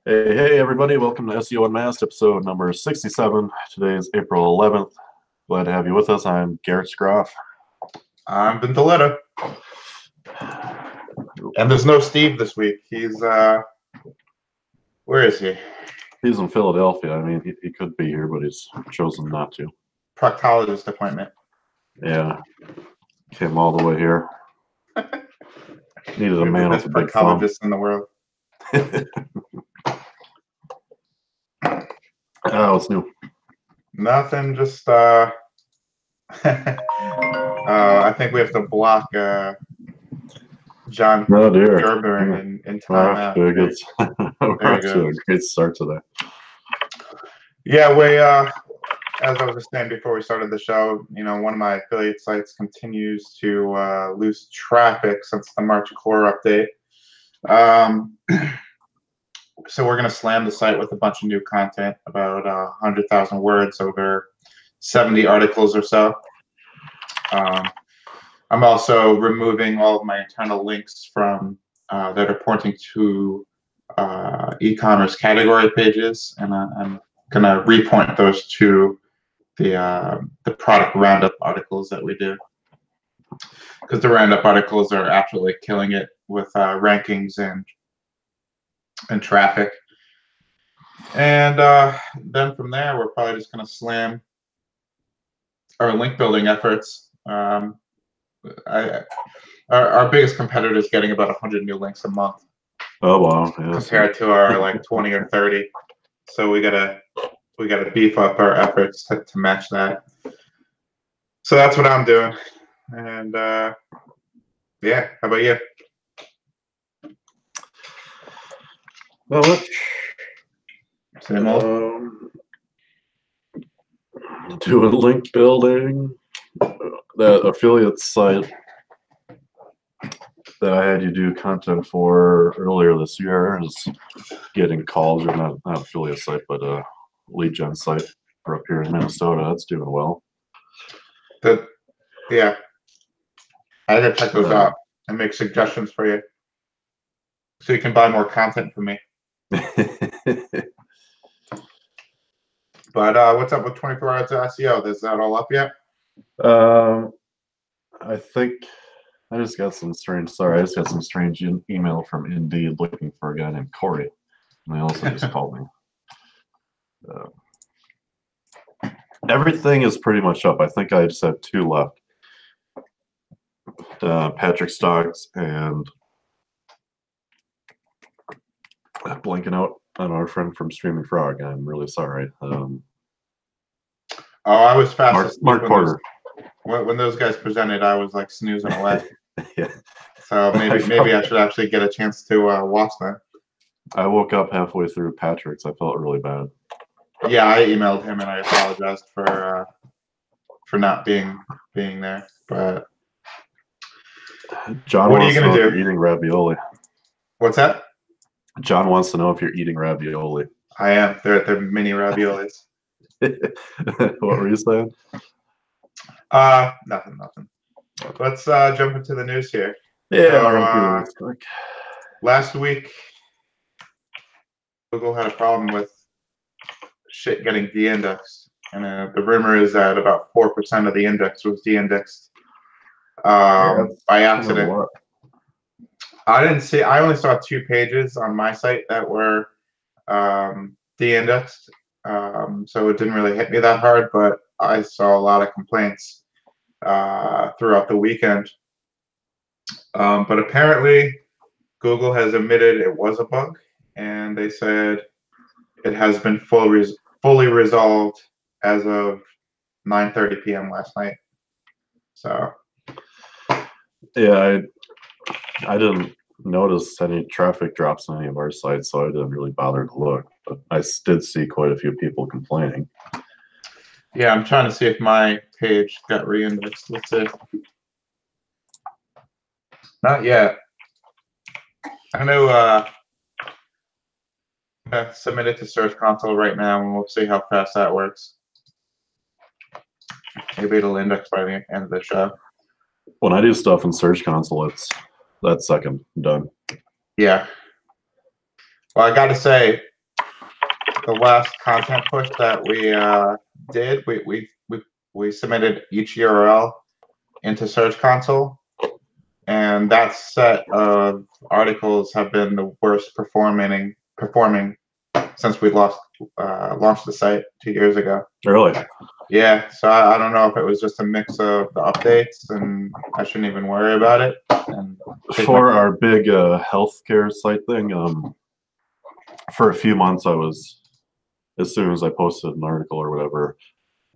Hey, everybody. Welcome to SEO Unmasked, episode number 67. Today is April 11th. Glad to have you with us. I'm Garrett Scroff. I'm Vintaletta. And there's no Steve this week. He's, where is he? He's in Philadelphia. I mean, he could be here, but he's chosen not to. Proctologist appointment. Yeah. Came all the way here. Needed a man with a big thumb. Proctologist in the world. What's new? Nothing, just, I think we have to block, John Gerber in timeout. We're off to a great start today. Yeah, we, as I was just saying before we started the show, you know, one of my affiliate sites continues to lose traffic since the March core update. So we're going to slam the site with a bunch of new content, about 100,000 words over 70 articles or so. I'm also removing all of my internal links from that are pointing to e-commerce category pages, and I'm going to repoint those to the product roundup articles that we do, because the roundup articles are absolutely killing it with rankings and traffic. And then from there, we're probably just going to slam our link building efforts. Our biggest competitor is getting about 100 new links a month. Oh wow! Yes. Compared to our like 20 or 30. So we gotta beef up our efforts to match that. So that's what I'm doing. And yeah, how about you? Well, same old. Doing link building. That affiliate site that I had you do content for earlier this year is getting calls, or not affiliate site, but a lead gen site for up here in Minnesota. That's doing well. Yeah, I gotta check those out and make suggestions for you, so you can buy more content from me. But what's up with 24 hours of SEO? Is that all up yet? I think I just got some strange. Sorry, I just got some strange email from Indeed looking for a guy named Corey, and they also just called me. Everything is pretty much up. I think I just have 2 left. Patrick Stocks and blanking out on our friend from Streaming Frog. I'm really sorry. Oh, I was fast. Mark Porter. When those guys presented, I was like snoozing away. Yeah. So maybe I should actually get a chance to watch that. I woke up halfway through Patrick's. I felt really bad. Yeah, I emailed him and I apologized for not being there. But John, what are you gonna do? If you're eating ravioli. What's that? John wants to know if you're eating ravioli. I am. They're mini raviolis. What were you saying? Nothing. Let's jump into the news here. Yeah. So, last week, Google had a problem with shit getting de-indexed, and the rumor is that about 4% of the index was de-indexed by accident. I only saw 2 pages on my site that were de-indexed, so it didn't really hit me that hard, but I saw a lot of complaints throughout the weekend. But apparently Google has admitted it was a bug, and they said it has been fully resolved as of 9:30 p.m. last night. So yeah, I didn't notice any traffic drops on any of our sites, so I didn't really bother to look, but I did see quite a few people complaining. Yeah, I'm trying to see if my page got re-indexed. Let's see. Not yet. I know I'm gonna submit it to Search Console right now, and we'll see how fast that works. Maybe it'll index by the end of the show. When I do stuff in Search Console, that's second done. Yeah. Well, I gotta say, the last content push that we did, we submitted each URL into Search Console, and that set of articles have been the worst performing since we launched the site 2 years ago. Really? Yeah, so I don't know if it was just a mix of the updates, and I shouldn't even worry about it. And for our big healthcare site thing, for a few months, as soon as I posted an article or whatever,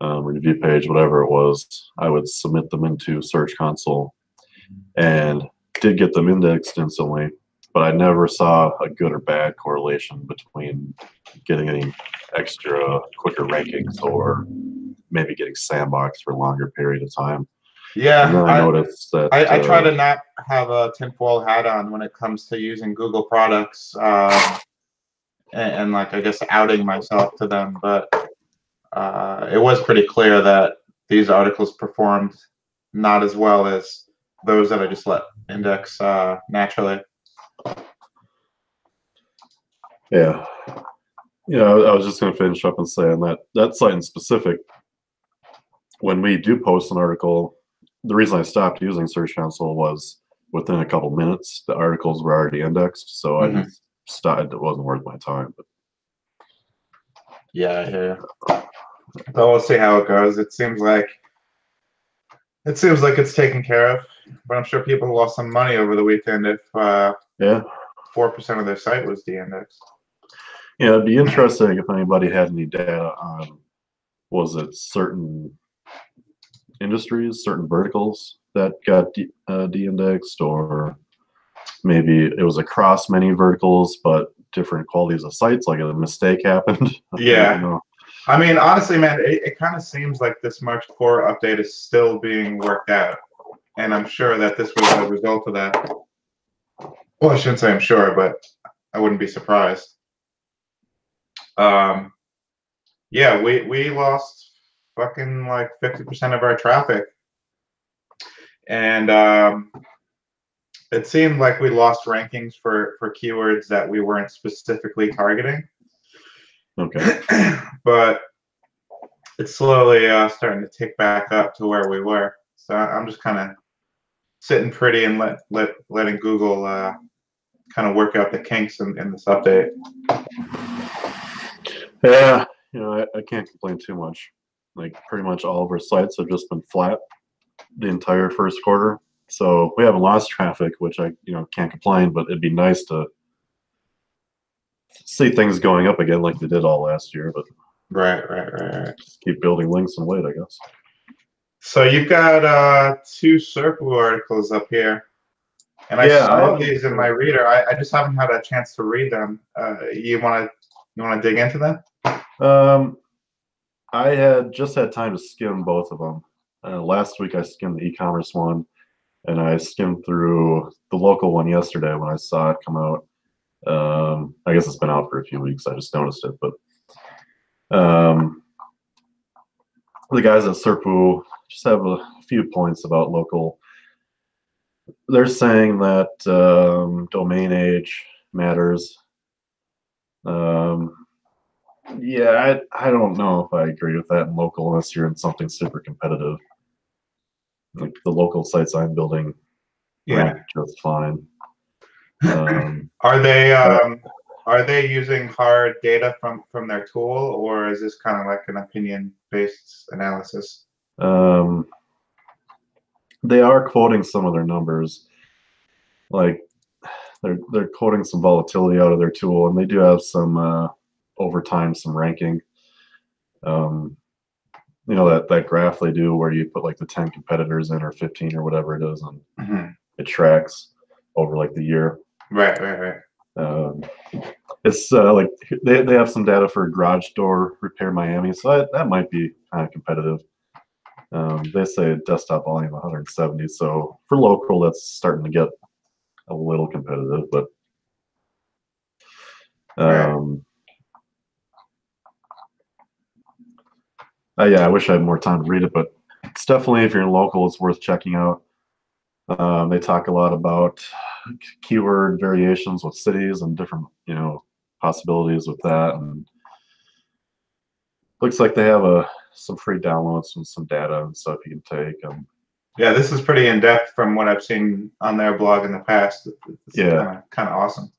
review page, whatever it was, I would submit them into Search Console, and did get them indexed instantly. But I never saw a good or bad correlation between getting any extra quicker rankings or maybe getting sandboxed for a longer period of time. Yeah, and then I noticed that I try to not have a tinfoil hat on when it comes to using Google products, and like, I guess, outing myself to them. But it was pretty clear that these articles performed not as well as those that I just let index naturally. Yeah. Yeah, I was just going to finish up and say on that site in specific, when we do post an article, the reason I stopped using Search Console was within a couple minutes, the articles were already indexed. So I just stopped. It wasn't worth my time. But yeah, I hear you. So we'll see how it goes. It seems like it's taken care of, but I'm sure people lost some money over the weekend if 4% of their site was de-indexed. Yeah, it'd be interesting if anybody had any data on, was it certain industries, certain verticals that got de-indexed, or maybe it was across many verticals but different qualities of sites, like a mistake happened. Yeah. You know? I mean, honestly, man, it kind of seems like this March core update is still being worked out, and I'm sure that this was a result of that. Well, I shouldn't say I'm sure, but I wouldn't be surprised. Yeah, we lost fucking like 50% of our traffic, and it seemed like we lost rankings for keywords that we weren't specifically targeting. Okay. But it's slowly starting to tick back up to where we were. So I'm just kind of sitting pretty and letting Google kind of work out the kinks in this update. Yeah, you know, I can't complain too much. Like, pretty much all of our sites have just been flat the entire first quarter. So we haven't lost traffic, which I can't complain, but it'd be nice to see things going up again like they did all last year. But right. Just keep building links and wait, I guess. So you've got 2 Serpu articles up here, and I saw these in my reader. I just haven't had a chance to read them. You want to dig into them? I had just had time to skim both of them. Last week I skimmed the Ecommerce one, and I skimmed through the local one yesterday when I saw it come out. I guess it's been out for a few weeks. I just noticed it, but the guys at Serpu just have a few points about local. They're saying that domain age matters. Yeah, I don't know if I agree with that in local unless you're in something super competitive. Like the local sites I'm building rank just fine. Are they using hard data from their tool, or is this kind of like an opinion-based analysis? They are quoting some of their numbers. Like they're quoting some volatility out of their tool, and they do have some over time some ranking. You know that graph they do where you put like the 10 competitors in or 15 or whatever it is, and it tracks over like the year. Right. It's like they have some data for garage door repair Miami, so that might be kind of competitive. They say desktop volume 170, so for local that's starting to get a little competitive, but yeah, I wish I had more time to read it, but it's definitely, if you're in local, it's worth checking out. They talk a lot about keyword variations with cities and different possibilities with that, and Looks like they have some free downloads and some data and stuff you can take. Yeah, this is pretty in depth from what I've seen on their blog in the past. It's Yeah. kind of awesome.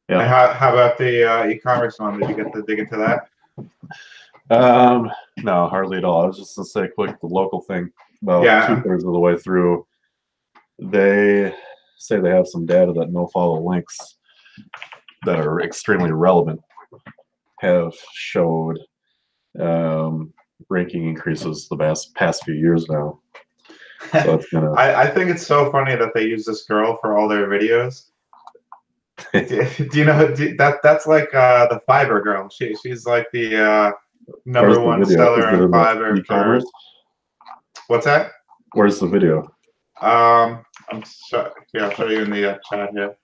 Yeah. And how about the e-commerce one? Did you get to dig into that? No, hardly at all. I was just gonna say quick the local thing. About Yeah. 2/3 of the way through, they say they have some data that no-follow links that are extremely relevant have showed ranking increases the past few years now. So it's gonna. I think it's so funny that they use this girl for all their videos. Do you know that's like the Fiverr girl? She's like the number one seller on Fiverr. E-commerce. What's that? Where's the video? I'll show you in the chat here.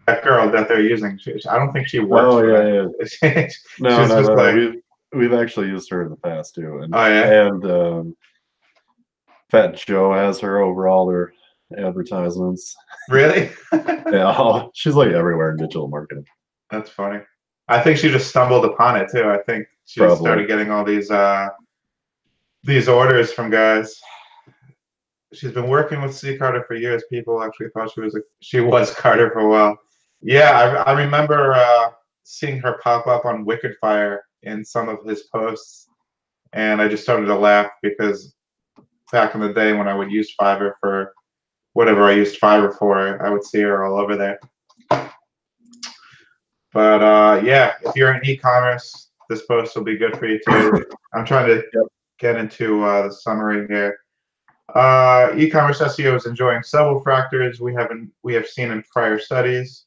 That girl that they're using, I don't think she works. Oh yeah. No, just like, we've actually used her in the past too. And, oh yeah. And Fat Joe has her over all their advertisements. Really? Yeah, she's like everywhere in digital marketing. That's funny. I think she just stumbled upon it too. I think she started getting all these orders from guys. She's been working with C. Carter for years. People actually thought she was Carter for a while. Yeah, I remember seeing her pop up on Wicked Fire in some of his posts, and I just started to laugh because back in the day when I would use Fiverr for whatever I used Fiverr for, I would see her all over there. But yeah, if you're in e-commerce, this post will be good for you too. I'm trying to get into the summary here. E-commerce SEO is enjoying several factors we have seen in prior studies.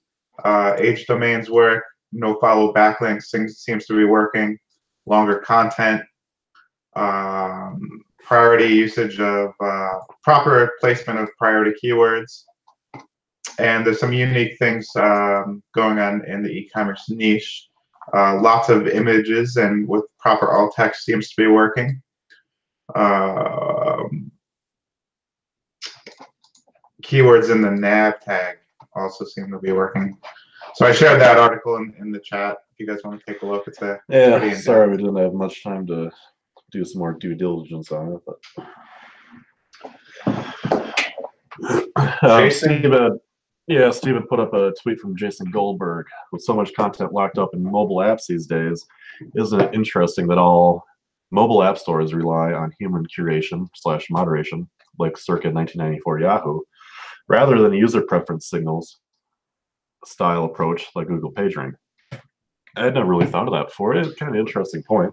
Age domains work, no follow backlinks seems to be working, longer content, priority usage of proper placement of priority keywords, and there's some unique things going on in the e-commerce niche. Lots of images and with proper alt text seems to be working. Keywords in the nav tag also seem to be working. So I shared that article in the chat. If you guys want to take a look, it's there. Yeah, sorry we didn't have much time to do some more due diligence on it, but Steven put up a tweet from Jason Goldberg. With so much content locked up in mobile apps these days, isn't it interesting that all mobile app stores rely on human curation/moderation, like circa 1994 Yahoo, rather than user preference signals style approach like Google PageRank? I had never really thought of that before. It's kind of an interesting point.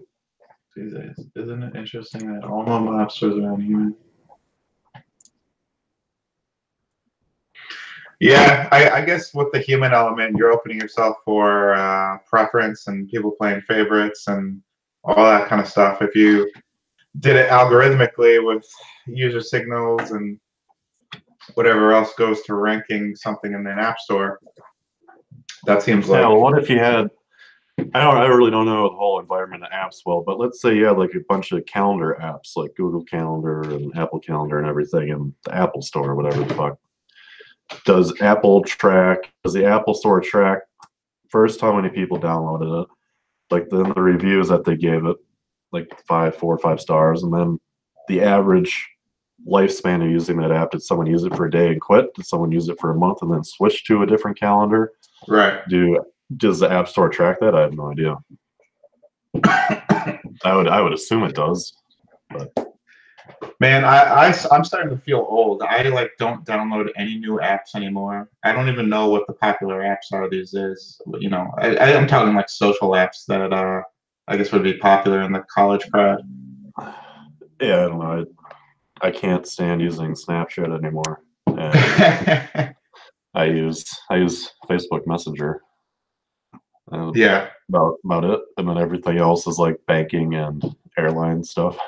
Jesus, isn't it interesting that all mobile app stores are on human? Yeah, I guess with the human element, you're opening yourself for preference and people playing favorites and all that kind of stuff. If you did it algorithmically with user signals and whatever else goes to ranking something in an app store, that seems like. Yeah, well, what if you had? I really don't know the whole environment of apps well, but let's say you had like a bunch of calendar apps like Google Calendar and Apple Calendar and everything in the Apple Store or whatever the fuck. Does the Apple Store track first how many people downloaded it, like then the reviews that they gave it, like 4 or 5 stars, and then the average lifespan of using that app? Did someone use it for a day and quit? Did someone use it for a month and then switch to a different calendar? Right. Does the App Store track that? I have no idea. I would assume it does, but. Man, I'm starting to feel old. I like don't download any new apps anymore. I don't even know what the popular apps are these days. You know, I'm talking like social apps that I guess would be popular in the college crowd. Yeah, I don't know. I can't stand using Snapchat anymore. And I use Facebook Messenger. Yeah. About it, and then everything else is like banking and airline stuff.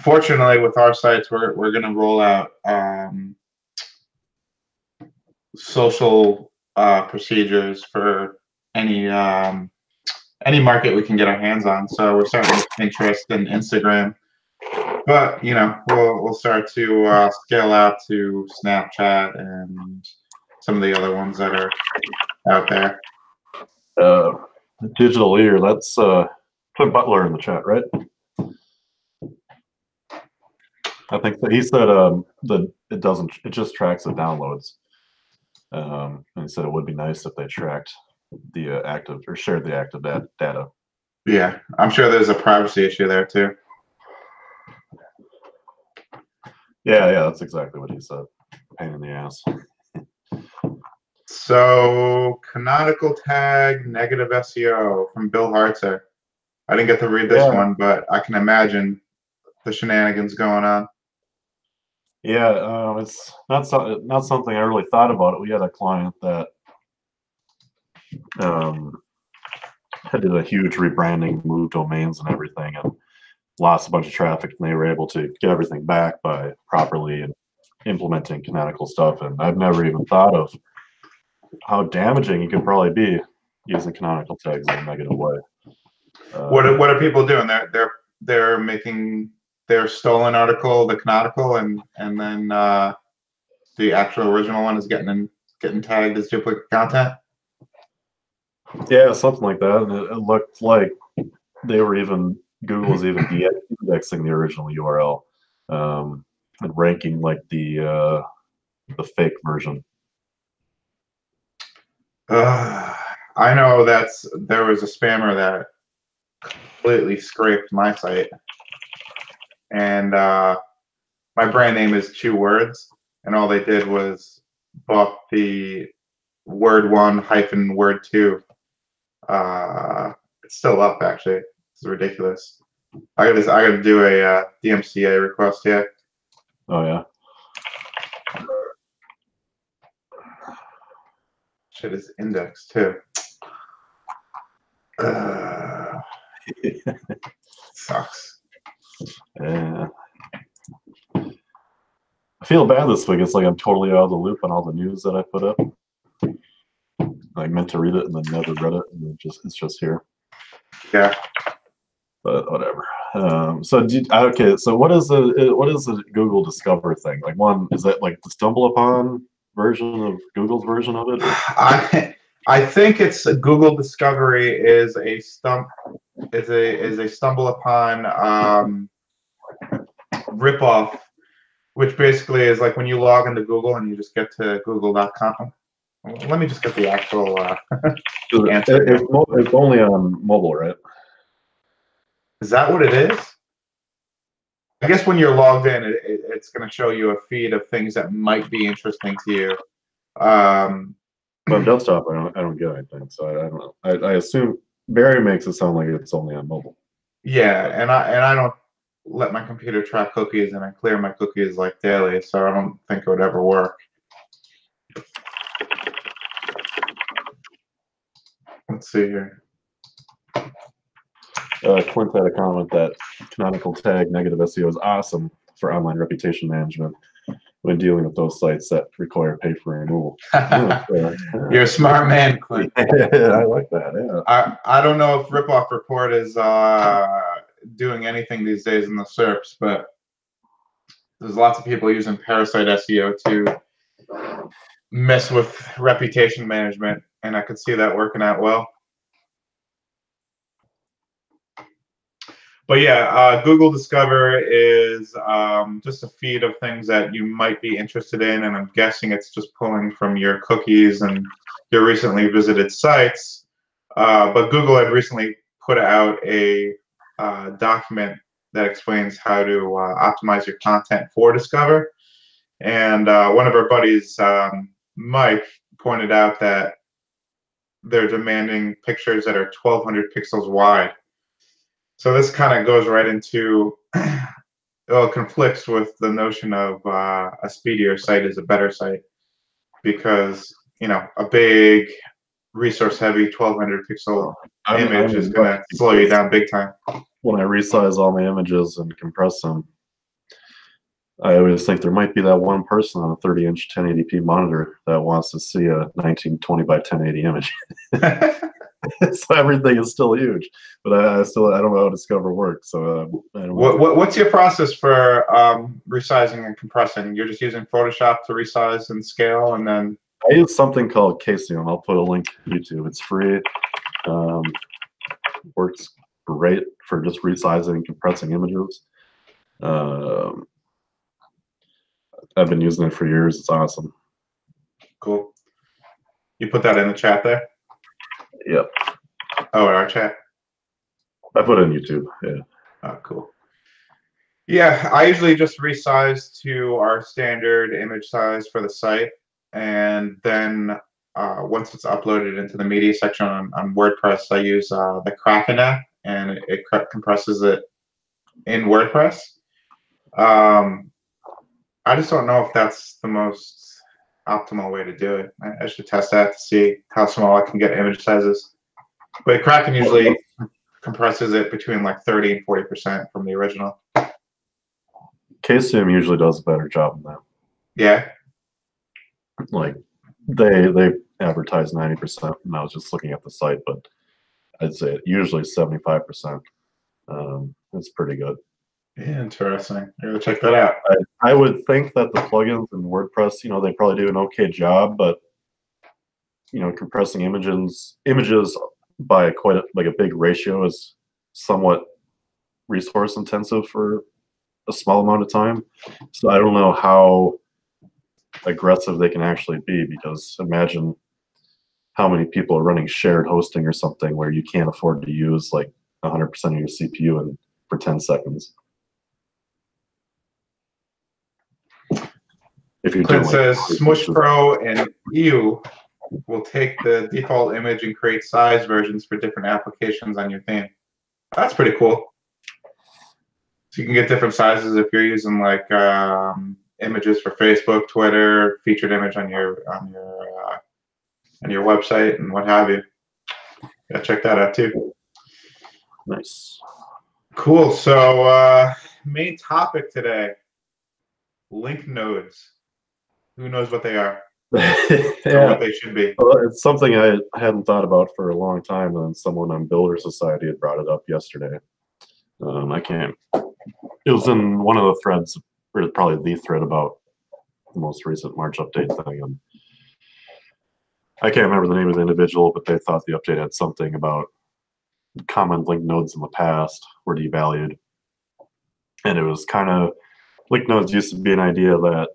Fortunately, with our sites, we're going to roll out social procedures for any market we can get our hands on. So we're starting with Pinterest and Instagram, but you know we'll start to scale out to Snapchat and some of the other ones that are out there. Digital ear. That's put Butler in the chat, right? I think that he said that it doesn't. It just tracks the downloads. And he said it would be nice if they tracked the active or shared the active data. Yeah, I'm sure there's a privacy issue there too. Yeah, that's exactly what he said. Pain in the ass. So, canonical tag, negative SEO from Bill Hartzer. I didn't get to read this one, but I can imagine the shenanigans going on. Yeah, it's not something I really thought about it. We had a client that had did a huge rebranding, moved domains and everything, and lost a bunch of traffic, and they were able to get everything back by properly implementing canonical stuff. And I've never even thought of how damaging it could probably be using canonical tags in a negative way. What are people doing? They're making their stolen article the canonical, and then the actual original one is getting tagged as duplicate content. Yeah, something like that. And it looked like they were Google was even de-indexing the original URL and ranking like the fake version. I know there was a spammer that completely scraped my site, and my brand name is 2 words, and all they did was buff the word 1 - word 2. It's still up, actually. It's ridiculous. I gotta do a DMCA request here. Oh yeah. Shit is indexed too. Sucks. Yeah. I feel bad this week. It's like I'm totally out of the loop on all the news that I put up. I meant to read it and then never read it, and it's just here. Yeah. But whatever. Okay. So what is the Google Discover thing? Like, one, is that like the stumble upon version of Google's version of it? I think it's Google Discovery is a stumble upon ripoff, which basically is like when you log into Google and you just get to google.com. Let me just get the actual answer. It's only on mobile, right? Is that what it is? I guess when you're logged in, it's going to show you a feed of things that might be interesting to you. But on desktop, I don't get anything, so I don't know. I assume Barry makes it sound like it's only on mobile. Yeah, and I don't let my computer track cookies, and I clear my cookies like daily, so I don't think it would ever work. Let's see here. Clint had a comment that canonical tag negative SEO is awesome for online reputation management when dealing with those sites that require pay for removal. You're a smart man, Clint. I like that. Yeah. I don't know if Ripoff Report is doing anything these days in the SERPs, but there's lots of people using parasite SEO to mess with reputation management, and I could see that working out well. But yeah, Google Discover is just a feed of things that you might be interested in, and I'm guessing it's just pulling from your cookies and your recently visited sites. But Google had recently put out a document that explains how to optimize your content for Discover. And one of our buddies, Mike, pointed out that they're demanding pictures that are 1,200 pixels wide. So this kind of goes right into, well, it conflicts with the notion of a speedier site is a better site, because, you know, a big resource-heavy 1,200 pixel image is going to slow you down big time. When I resize all my images and compress them, I always think there might be that one person on a 30-inch 1080p monitor that wants to see a 1920 by 1080 image. So everything is still huge, but I don't know how Discover works. So what's your process for resizing and compressing? You're just using Photoshop to resize and scale, and then I use something called Casium. I'll put a link to YouTube. It's free. Um, works great for just resizing and compressing images. Um, I've been using it for years. It's awesome. Cool. You put that in the chat there? Yep. Oh, in our chat? I put it in YouTube. Yeah. Oh, cool. Yeah, I usually just resize to our standard image size for the site, and then once it's uploaded into the media section on WordPress, I use the Kraken app, and it compresses it in WordPress. I just don't know if that's the most optimal way to do it. I should test that to see how small I can get image sizes. But Kraken usually compresses it between like 30 and 40% from the original. Casium usually does a better job than that. Yeah. Like they advertise 90%, and I was just looking at the site, but I'd say usually 75%. It's pretty good. Interesting. I'm gonna check that out. I would think that the plugins in WordPress, they probably do an okay job, but compressing images by quite a big ratio is somewhat resource intensive for a small amount of time. So I don't know how aggressive they can actually be, because imagine how many people are running shared hosting or something where you can't afford to use like 100% of your CPU for 10 seconds. If you're Clint doing says Smush Pro and EU will take the default image and create size versions for different applications on your theme. That's pretty cool. So you can get different sizes if you're using like images for Facebook, Twitter, featured image on your website and what have you. Yeah, check that out too. Nice. Cool. So main topic today: link nodes. Who knows what they are? Yeah. Or what they should be. Well, it's something I hadn't thought about for a long time, and someone on Builder Society had brought it up yesterday. It was in one of the threads, or probably the thread about the most recent March update thing. And I can't remember the name of the individual, but they thought the update had something about common link nodes in the past were devalued. And it was kind of, link nodes used to be an idea that,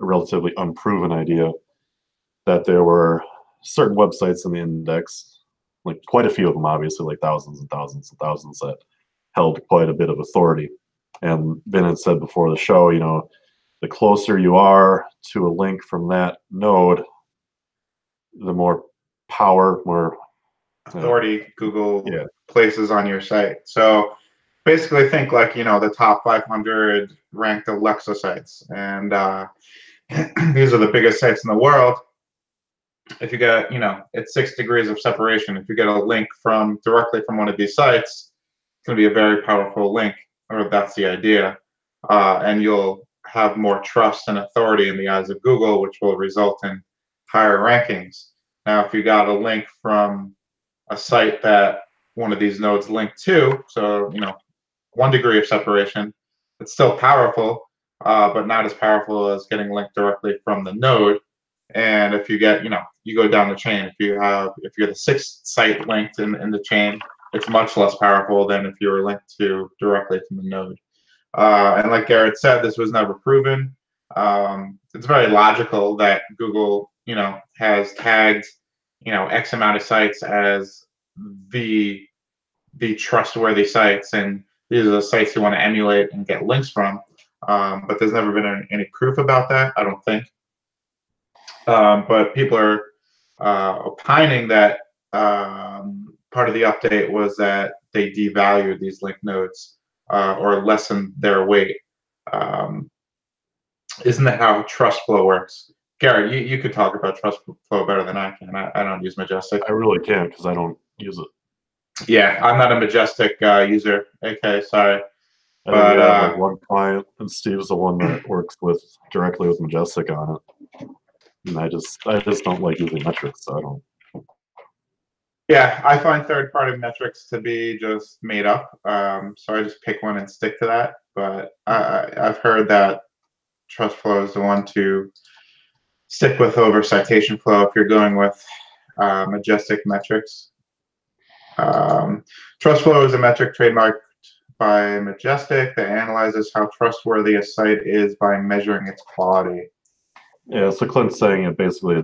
a relatively unproven idea, that there were certain websites in the index, like quite a few of them, obviously, like thousands and thousands and thousands, that held quite a bit of authority. And Vin had said before the show, the closer you are to a link from that node, the more power, more authority Google places on your site. So basically think like, the top 500 ranked Alexa sites. And these are the biggest sites in the world. If you get, it's 6 degrees of separation. If you get a link directly from one of these sites, it's going to be a very powerful link, or that's the idea. And you'll have more trust and authority in the eyes of Google, which will result in higher rankings. Now, if you got a link from a site that one of these nodes link to, so 1 degree of separation, it's still powerful, but not as powerful as getting linked directly from the node. And if you get, you go down the chain. If you're the 6th site linked in the chain, it's much less powerful than if you were linked to directly from the node. And like Garrett said, this was never proven. It's very logical that Google, has tagged, X amount of sites as the trustworthy sites, and these are the sites you want to emulate and get links from. But there's never been any proof about that, I don't think. But people are opining that part of the update was that they devalued these link nodes or lessened their weight. Isn't that how trust flow works? Garrett, you could talk about trust flow better than I can. I don't use Majestic. I really can't, because I don't use it. Yeah, I'm not a Majestic user. Okay, sorry. I think we have like one client, and Steve's the one that works directly with Majestic on it. And I just don't like using metrics, so I don't. Yeah, I find third-party metrics to be just made up, so I just pick one and stick to that. But I've heard that TrustFlow is the one to stick with over citation flow if you're going with Majestic metrics. Trust flow is a metric trademarked by Majestic that analyzes how trustworthy a site is by measuring its quality. Yeah, so Clint's saying it basically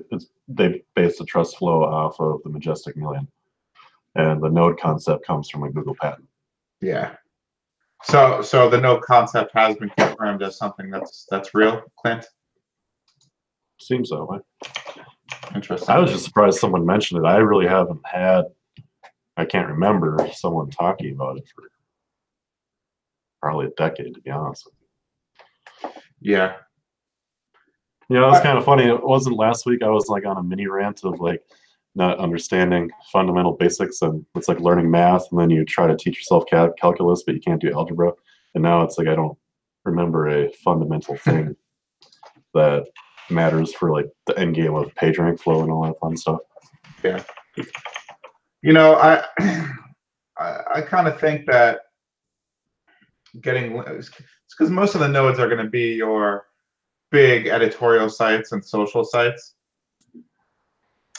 they base the trust flow off of the Majestic Million, and the node concept comes from a Google patent. Yeah. So the node concept has been confirmed as something that's real, Clint? Seems that way. Interesting. I was just surprised someone mentioned it. I really haven't had, I can't remember someone talking about it for probably a decade, to be honest with you. Yeah. Yeah, it was kind of funny. It wasn't last week. I was like on a mini rant of like not understanding fundamental basics, and it's like learning math, and then you try to teach yourself calculus, but you can't do algebra. And now it's like I don't remember a fundamental thing that matters for like the end game of PageRank flow and all that fun stuff. Yeah. You know, I kind of think that it's because most of the nodes are going to be your big editorial sites and social sites,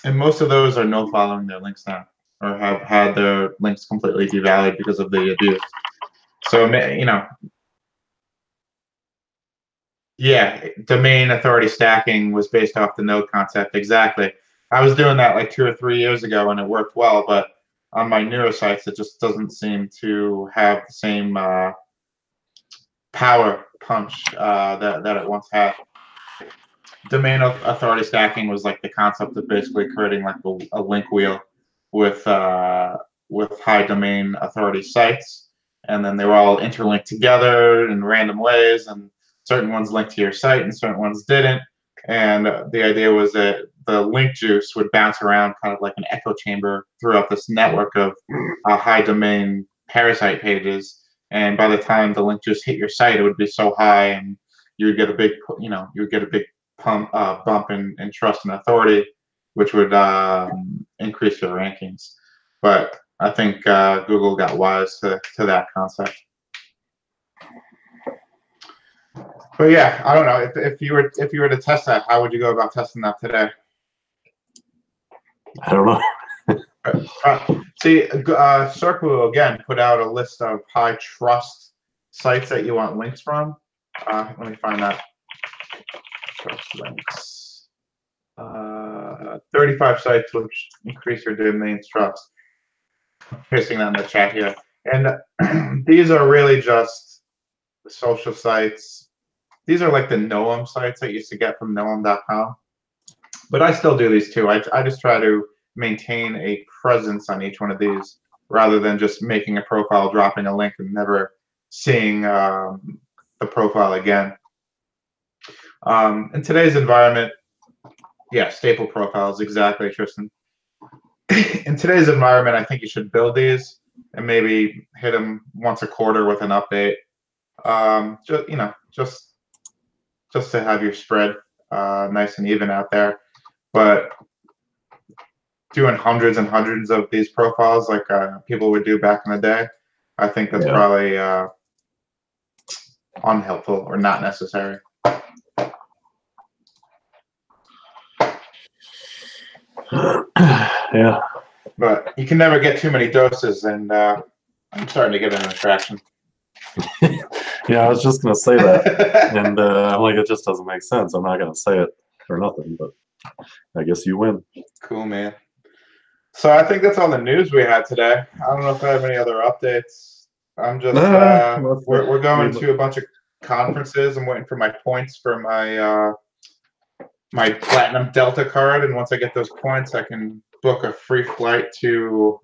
and most of those are no following their links now, or have had their links completely devalued because of the abuse. So, you know, yeah, domain authority stacking was based off the node concept. Exactly. I was doing that like 2 or 3 years ago, and it worked well, but on my newer sites, it just doesn't seem to have the same power punch that it once had. Domain authority stacking was like the concept of basically creating like a link wheel with high domain authority sites, and then they were all interlinked together in random ways, and certain ones linked to your site and certain ones didn't. And the idea was that the link juice would bounce around kind of like an echo chamber throughout this network of high domain parasite pages. And by the time the link juice hit your site, it would be so high, and you would get a big, bump in trust and authority, which would increase your rankings. But I think Google got wise to that concept. But yeah, I don't know if you were to test that, how would you go about testing that today? I don't know. See, Circle again put out a list of high trust sites that you want links from. Let me find that. Trust links. 35 sites which increase your domain's trust. I'm pasting that in the chat here. And these are really just social sites. These are like the Noam sites I used to get from Noam.com. But I still do these too. I just try to maintain a presence on each one of these rather than just making a profile, dropping a link, and never seeing the profile again. In today's environment, yeah, staple profiles, exactly, Tristan. In today's environment, I think you should build these and maybe hit them once a quarter with an update. Just to have your spread nice and even out there. But doing hundreds and hundreds of these profiles like people would do back in the day, I think that's probably unhelpful or not necessary. Yeah. But you can never get too many doses, and I'm starting to get an attraction. Yeah, I was just going to say that. And I'm like, it just doesn't make sense. I'm not going to say it for nothing, but I guess you win. Cool, man. So I think that's all the news we had today. I don't know if I have any other updates. I'm just, we're going to a bunch of conferences. I'm waiting for my points for my my Platinum Delta card, and once I get those points, I can book a free flight to,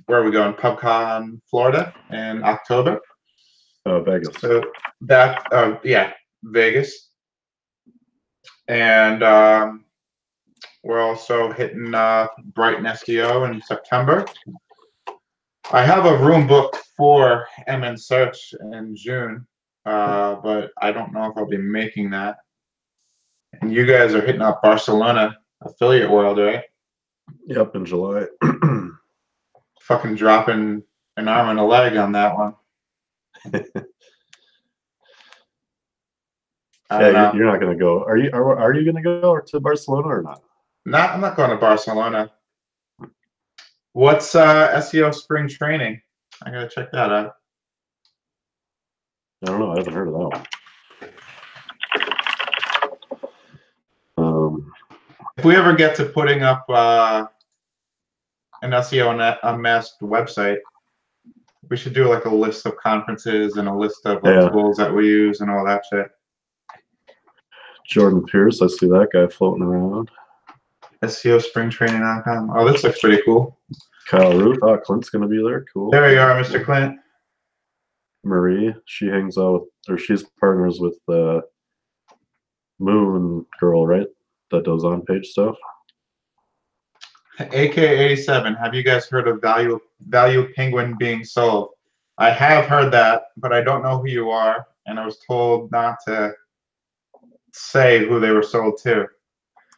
where are we going? PubCon, Florida in October. Vegas. So that, yeah, Vegas. And we're also hitting Brighton SEO in September. I have a room booked for MN Search in June, but I don't know if I'll be making that. And you guys are hitting up Barcelona Affiliate World, right? Yep, in July. Fucking dropping an arm and a leg on that one. I don't Yeah, know. you're not gonna go. Are you gonna go to Barcelona or not? I'm not going to Barcelona. What's SEO spring training? I gotta check that out. I don't know. I haven't heard of that one. If we ever get to putting up an SEO Unmasked website, we should do like a list of conferences and a list of like tools that we use and all that shit. Jordan Pierce, I see that guy floating around. SEOspringtraining.com. Oh, this looks pretty cool. Kyle Roof. Oh, Clint's gonna be there. Cool. There you are, Mr. Clint. Marie, she hangs out, or she's partners with the Moon Girl, right? That does on-page stuff. AK87, have you guys heard of Value Penguin being sold? I have heard that, but I don't know who you are, and I was told not to say who they were sold to.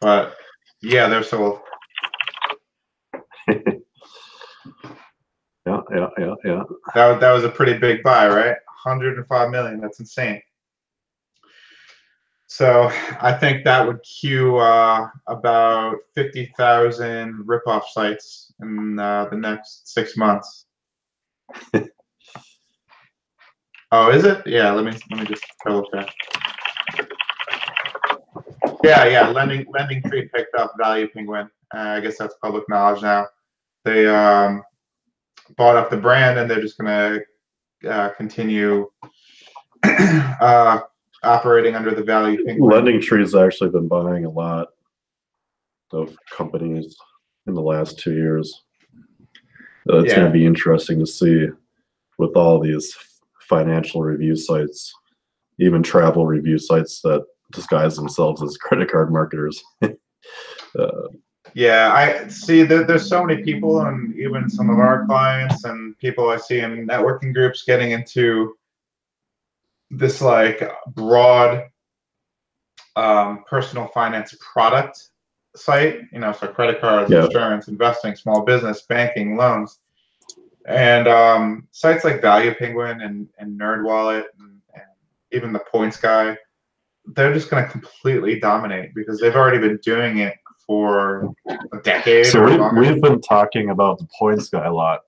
But yeah, they're sold. Yeah. That was a pretty big buy, right? 105 million. That's insane. So I think that would queue about 50,000 ripoff sites in the next 6 months. Oh, is it? Yeah. Let me just double check. Yeah. Lending Tree picked up Value Penguin. I guess that's public knowledge now. They bought up the brand, and they're just gonna continue operating under the Value Penguin. Lending Tree's actually been buying a lot of companies in the last 2 years. It's going to be interesting to see with all these financial review sites, even travel review sites that disguise themselves as credit card marketers. Yeah, I see that there's so many people, and even some of our clients and people I see in networking groups getting into this like broad personal finance product site, so credit cards, insurance, investing, small business, banking, loans, and sites like Value Penguin and NerdWallet and even the Points Guy, they're just going to completely dominate because they've already been doing it for a decade. So we've been talking about the Points Guy a lot.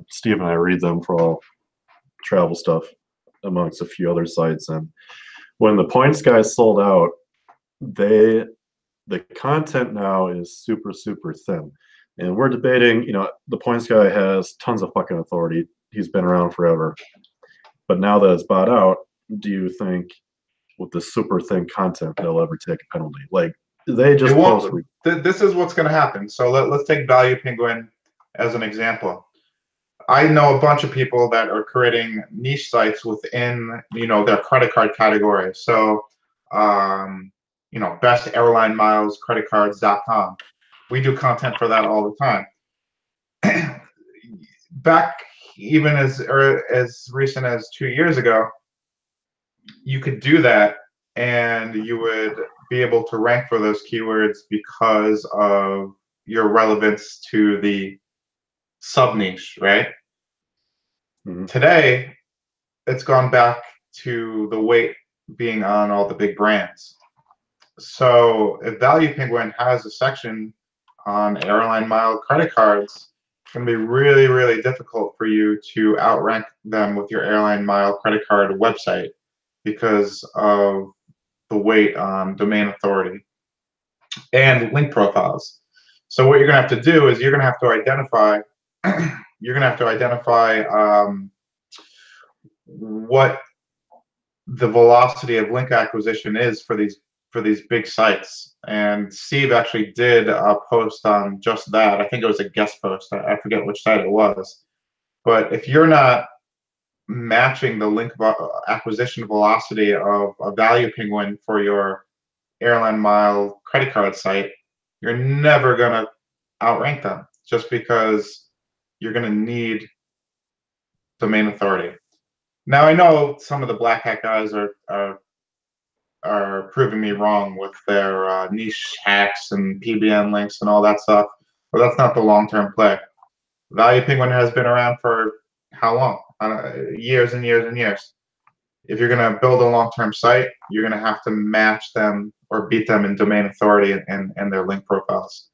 Steve and I read them for all travel stuff amongst a few other sites, and when the Points Guy sold out, the content now is super thin, and we're debating. The Points Guy has tons of fucking authority. He's been around forever, but now that it's bought out, do you think with the super thin content they'll ever take a penalty? Like they just post. This is what's going to happen. So let's take Value Penguin as an example. I know a bunch of people that are creating niche sites within their credit card category. So best airline miles creditcards.com. We do content for that all the time. Back even as recent as 2 years ago, you could do that and you would be able to rank for those keywords because of your relevance to the sub niche, right? Mm-hmm. Today, it's gone back to the weight being on all the big brands. So if Value Penguin has a section on airline mile credit cards, it's going to be really difficult for you to outrank them with your airline mile credit card website because of the weight on domain authority and link profiles. So what you're going to have to do is you're going to have to identify what the velocity of link acquisition is for these big sites. And Steve actually did a post on just that. I think it was a guest post. I forget which site it was. But if you're not matching the link acquisition velocity of a Value Penguin for your airline mile credit card site, you're never going to outrank them just because you're going to need domain authority. Now, I know some of the black hat guys are proving me wrong with their niche hacks and PBN links and all that stuff, but that's not the long-term play. Value Penguin has been around for how long? Years and years and years. if you're going to build a long-term site, you're going to have to match them or beat them in domain authority and their link profiles.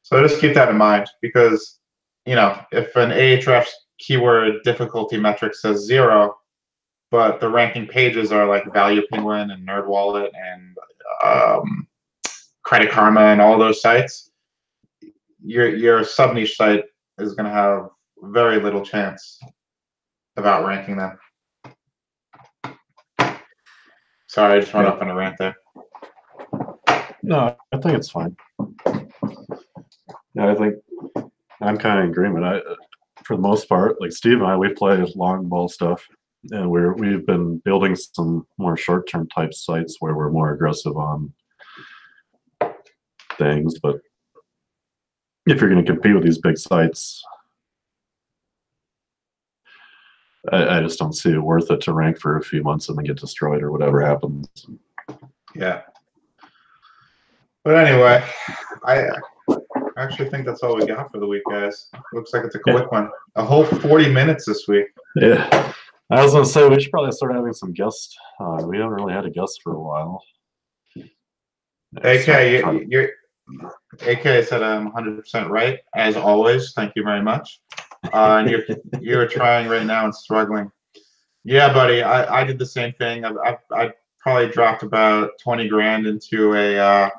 So just keep that in mind, because if an Ahrefs keyword difficulty metric says 0, but the ranking pages are like Value Penguin and NerdWallet and Credit Karma and all those sites, your sub-niche site is going to have very little chance of outranking them. Sorry, I just went up on a rant there. No, I think it's fine. Yeah, I think I'm kind of in agreement. For the most part, like Steve and I, we play long ball stuff, and we've been building some more short-term type sites where we're more aggressive on things. But if you're going to compete with these big sites, I just don't see it worth it to rank for a few months and then get destroyed or whatever happens. Yeah. But anyway, I actually think that's all we got for the week, guys. Looks like it's a quick one. A whole 40 minutes this week. Yeah. I was going to say, we should probably start having some guests. We haven't really had a guest for a while. AK, AK said I'm 100% right, as always. Thank you very much. And you're trying right now and struggling. Yeah, buddy, I did the same thing. I probably dropped about 20 grand into an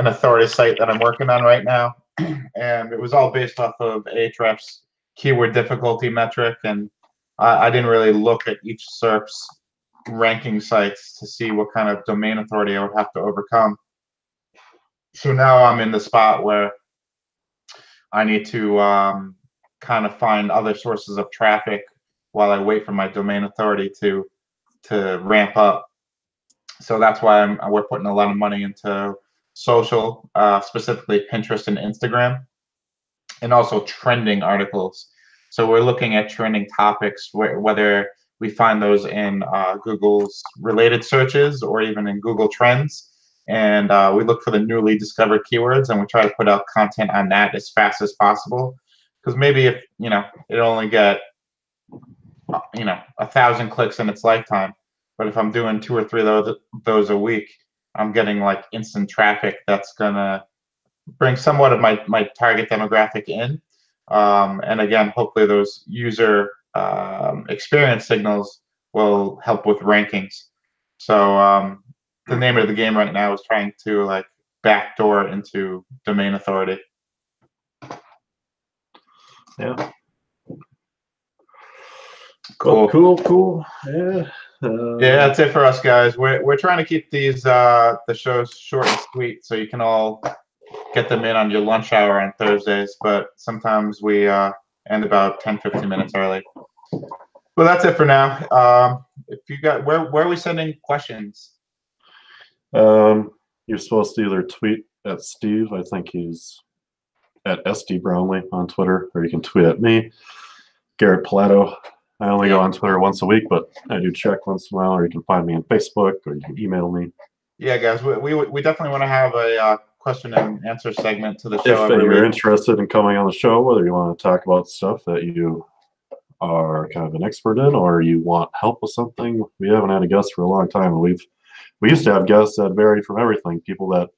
authority site that I'm working on right now, and it was all based off of Ahrefs keyword difficulty metric, and I didn't really look at each SERP's ranking sites to see what kind of domain authority I would have to overcome. So now I'm in the spot where I need to kind of find other sources of traffic while I wait for my domain authority to ramp up. So that's why we're putting a lot of money into social, specifically Pinterest and Instagram, and also trending articles. So we're looking at trending topics, whether we find those in Google's related searches or even in Google Trends. And we look for the newly discovered keywords, and we try to put out content on that as fast as possible. Because maybe if it only get 1,000 clicks in its lifetime, but if I'm doing 2 or 3 of those a week, I'm getting like instant traffic that's gonna bring somewhat of my target demographic in. And again, hopefully those user experience signals will help with rankings. So the name of the game right now is trying to like backdoor into domain authority. Yeah. Cool. Yeah. Yeah, that's it for us, guys. We're trying to keep these the shows short and sweet, so you can all get them in on your lunch hour on Thursdays. But sometimes we end about 10-15 minutes early. Well, that's it for now. If you got where are we sending questions? You're supposed to either tweet at Steve. I think he's at SD Brownlee on Twitter, or you can tweet at me, Garrett Plato. I only go on Twitter once a week, but I do check once in a while, or you can find me on Facebook, or you can email me. Yeah, guys, we definitely want to have a question and answer segment to the show. If you're interested in coming on the show, whether you want to talk about stuff that you are kind of an expert in, or you want help with something, we haven't had a guest for a long time. We used to have guests that varied from everything. People that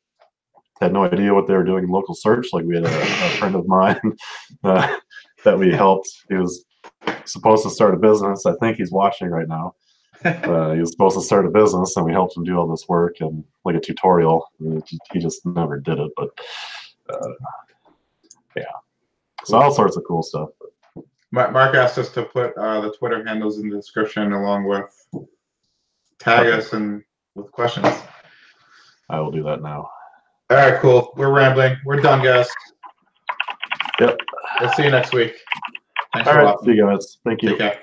had no idea what they were doing in local search. Like we had a friend of mine that we helped. He was supposed to start a business. I think he's watching right now. He was supposed to start a business, and we helped him do all this work and like a tutorial. He just never did it. But yeah, so all sorts of cool stuff. Mark asked us to put the Twitter handles in the description, along with tag us and with questions. I will do that now. All right, cool. We're rambling. We're done, guys. Yep. We'll see you next week. Thanks all a right. lot. See you guys. Thank you. Take care.